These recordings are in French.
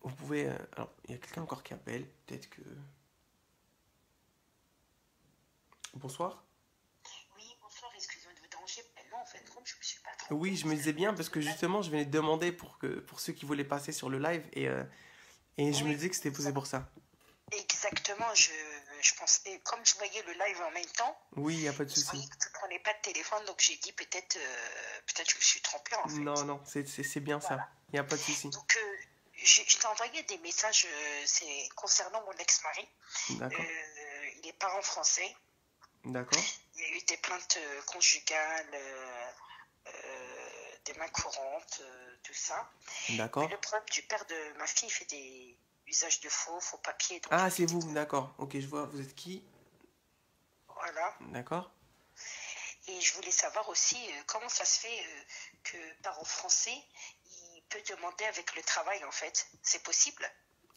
Vous pouvez... alors, il y a quelqu'un encore qui appelle. Peut-être que... Bonsoir. Oui, bonsoir, excusez-moi de vous déranger. Mais non, en fait, comme je me suis pas Oui, trompée, je me parce que disais je bien regardais parce le que live. justement, je venais de demander pour ceux qui voulaient passer sur le live et je me Oui, disais que c'était posé pour ça. exactement. Je pensais, comme je voyais le live en même temps, Oui, il n'y a pas de je souci. voyais que tu prenais pas de téléphone, donc j'ai dit peut-être je me suis trompée en Non, fait. non, c'est bien ça. Voilà. Il n'y a pas de souci. Donc, je t'ai envoyé des messages, c'est concernant mon ex-mari. D'accord. Il est parent français. D'accord. Il y a eu des plaintes conjugales, des mains courantes, tout ça. Mais D'accord. le problème du père de ma fille, il fait des usages de faux papiers, donc je Ah, lui c'est ai dit vous, que d'accord. Ok, je vois, vous êtes qui? voilà. D'accord. Et je voulais savoir aussi comment ça se fait que parent français, il peut demander avec le travail en fait. C'est possible?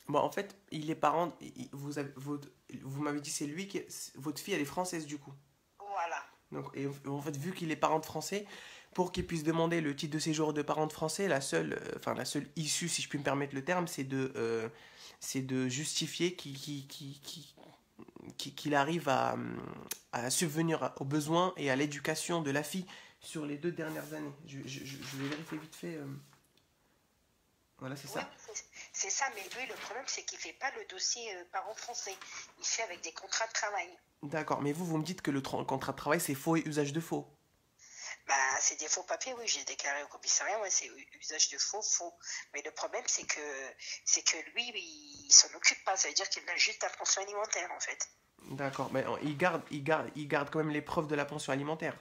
Bon, en fait, il est parent. Vous m'avez dit c'est lui qui. Votre fille, elle est française du coup. Voilà. Donc, et en fait, vu qu'il est parent de français, pour qu'il puisse demander le titre de séjour de parent de français, la seule issue, si je puis me permettre le terme, c'est de justifier qu'il arrive à subvenir aux besoins et à l'éducation de la fille sur les 2 dernières années. Je vais vérifier vite fait. Voilà, c'est Oui, ça. oui, c'est ça, mais lui, le problème, c'est qu'il ne fait pas le dossier parent français. Il fait avec des contrats de travail. D'accord, mais vous me dites que contrat de travail, c'est faux et usage de faux. Bah, c'est des faux papiers, oui, j'ai déclaré au commissariat, ouais, c'est usage de faux. Mais le problème, c'est que lui, il s'en occupe pas. Ça veut dire qu'il a juste la pension alimentaire, en fait. D'accord, mais il garde quand même les preuves de la pension alimentaire.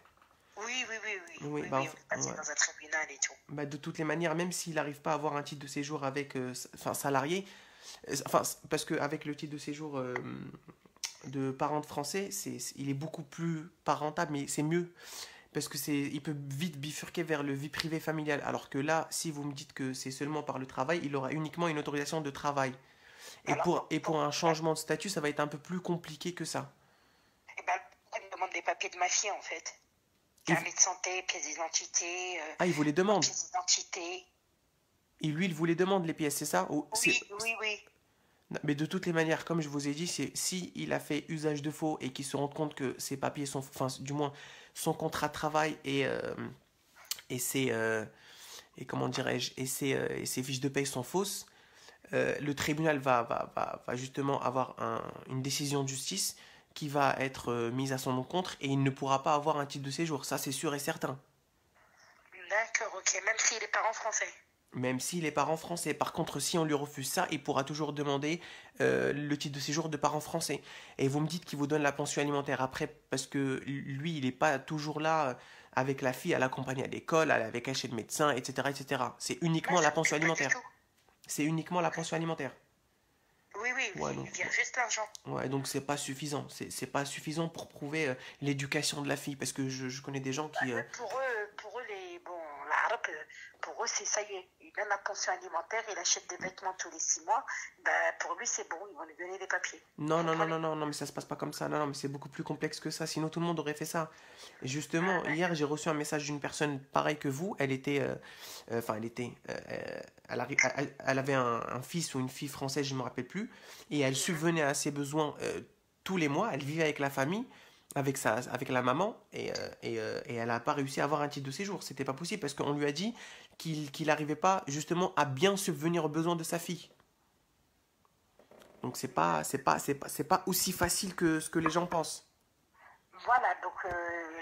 Oui, oui, oui, oui, Oui, oui, bah, oui, on est passé ouais. dans un tribunal et tout. Bah, de toutes les manières, même s'il n'arrive pas à avoir un titre de séjour avec, enfin, salarié, enfin, parce qu'avec le titre de séjour de parent de français, il est beaucoup plus pas rentable, mais c'est mieux. Parce que il peut vite bifurquer vers le vie privée familiale. Alors que là, si vous me dites que c'est seulement par le travail, il aura uniquement une autorisation de travail. Alors, Et pour un changement de statut, ça va être un peu plus compliqué que ça. eh ben, il me demande des papiers de ma fille, en fait. Et, Carnet de santé, pièce d'identité, ah, il vous les demande. pièce d'identité. Et lui, il vous les demande, les pièces, c'est ça? Oui, oui, oui. Mais de toutes les manières, comme je vous ai dit, c'est si il a fait usage de faux et qu'il se rend compte que ses papiers sont, enfin, du moins, son contrat de travail et ses, et comment dirais-je, et ses fiches de paye sont fausses, le tribunal va justement avoir une décision de justice qui va être mise à son encontre et il ne pourra pas avoir un titre de séjour. Ça, c'est sûr et certain. D'accord, ok. Même s'il est parent français. Même s'il est parent français. Par contre, si on lui refuse ça, il pourra toujours demander le titre de séjour de parent français. Et vous me dites qu'il vous donne la pension alimentaire après, parce que lui, il n'est pas toujours là avec la fille à l'accompagner à l'école, avec elle chez le médecin, etc., etc. C'est Moi, uniquement je la ne pension m'occupe pas du alimentaire. tout. C'est uniquement la pension alimentaire. Oui, oui, Ouais, oui, donc, il vient juste l'argent. ouais, donc c'est pas suffisant. C'est pas suffisant pour prouver l'éducation de la fille. Parce que je connais des gens Bah, qui. eux, bon, l'arabe, pour eux, c'est ça y est. Il donne la pension alimentaire, il achète des vêtements tous les 6 mois. Bah, pour lui, c'est bon, ils vont lui donner les papiers. Vous Non, non, non, comprenez? non, non, non, mais ça se passe pas comme ça. Non, non, mais c'est beaucoup plus complexe que ça. Sinon, tout le monde aurait fait ça. Et Ah, justement, hier, d'accord. j'ai reçu un message d'une personne pareille que vous. Elle était, enfin, elle avait un fils ou une fille française, je ne me rappelle plus, et elle Mhm. subvenait à ses besoins tous les mois. Elle vivait avec la famille, avec la maman, et elle n'a pas réussi à avoir un titre de séjour. C'était pas possible parce qu'on lui a dit qu'il n'arrivait pas justement à bien subvenir aux besoins de sa fille. Donc c'est pas aussi facile que ce que les gens pensent. Voilà, donc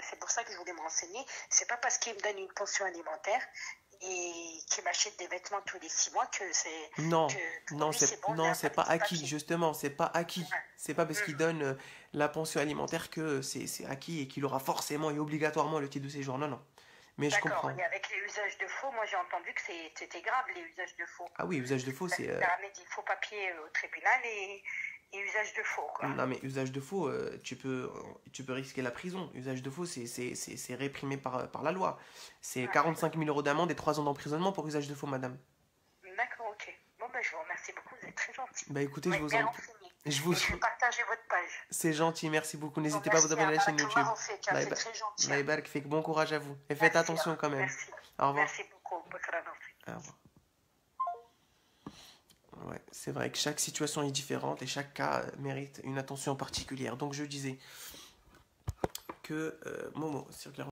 c'est pour ça que je voulais me renseigner. C'est pas parce qu'il me donne une pension alimentaire et qu'il m'achète des vêtements tous les 6 mois Non, que pour lui c'est bon, il non, a c'est pas pas de acquis, papier. justement, c'est pas acquis. Ouais. C'est pas parce qu'il Mhm. donne la pension alimentaire que c'est acquis et qu'il aura forcément et obligatoirement le titre de séjour. Non, non. Mais je D'accord. comprends. Et avec les usages de faux, moi j'ai entendu que c'était grave les usages de faux. Ah oui, usage de faux, C'est-à-dire qu'il a ramené des faux papiers au tribunal et usage de faux, quoi. Non, mais usage de faux, tu peux risquer la prison. Usage de faux, c'est réprimé par la loi. C'est Ah, 45 000 € d'amende et 3 ans d'emprisonnement pour usage de faux, madame. d'accord, ok. Bon, ben, je vous remercie beaucoup, vous êtes très gentil. Bah écoutez, Vous m'avez bien renseigné. je vous... Et je vais partager votre page. C'est gentil, merci beaucoup. Bon, N'hésitez pas à vous merci, abonner hein, à la chaîne YouTube. Barakallah, on fait, Bye c'est bye. très gentil. Hein. Bye bye, fait que bon courage à vous. Et faites Merci, hein, attention quand même. merci. Au revoir. Merci beaucoup. Bakra Nafri. Au revoir. Ouais, c'est vrai que chaque situation est différente et chaque cas mérite une attention particulière. Donc je disais que Momo, circulaire